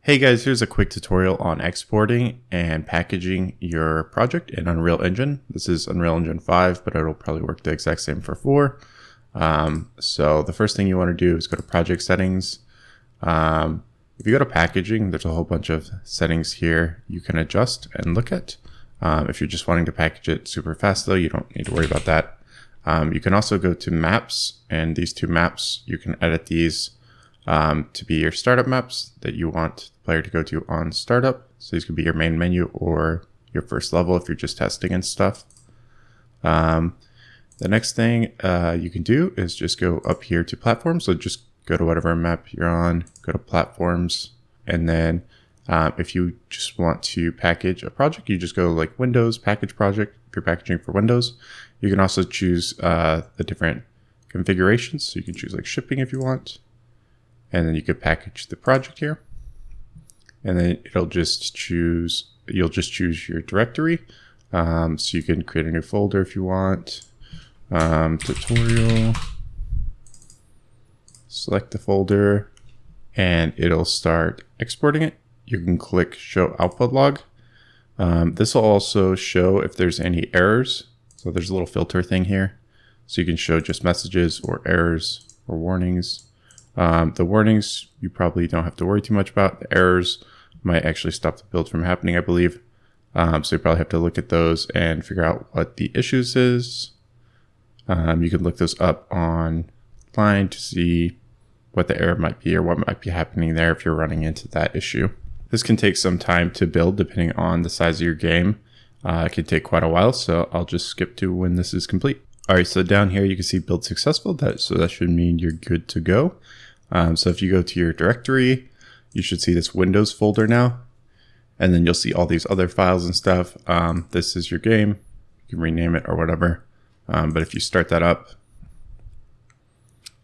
Hey guys, here's a quick tutorial on exporting and packaging your project in Unreal Engine. This is Unreal Engine 5, but it'll probably work the exact same for 4. So the first thing you want to do is go to Project Settings. If you go to Packaging, there's a whole bunch of settings here you can adjust and look at. If you're just wanting to package it super fast though, you don't need to worry about that. You can also go to Maps, and these two maps, you can edit these to be your startup maps that you want the player to go to on startup. So these could be your main menu or your first level if you're just testing and stuff. The next thing you can do is just go up here to platforms. So just go to whatever map you're on, go to platforms, and then if you just want to package a project, you just go like Windows, package project. If you're packaging for Windows, you can also choose the different configurations. So you can choose like shipping if you want. And then you could package the project here, and then you'll just choose your directory. So you can create a new folder if you want. Tutorial, select the folder, and it'll start exporting it. You can click show output log. This will also show if there's any errors. So there's a little filter thing here. So you can show just messages or errors or warnings. The warnings you probably don't have to worry too much about. The errors might actually stop the build from happening, I believe. So you probably have to look at those and figure out what the issues is. You can look those up online to see what the error might be or what might be happening there if you're running into that issue. This can take some time to build depending on the size of your game. It can take quite a while, so I'll just skip to when this is complete. All right, so down here you can see build successful. So that should mean you're good to go. So if you go to your directory, you should see this Windows folder now, and then you'll see all these other files and stuff. This is your game. You can rename it or whatever. But if you start that up,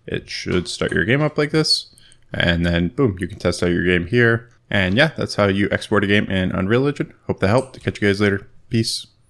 it should start your game up like this. And then boom, you can test out your game here. And yeah, that's how you export a game in Unreal Engine. Hope that helped. Catch you guys later. Peace.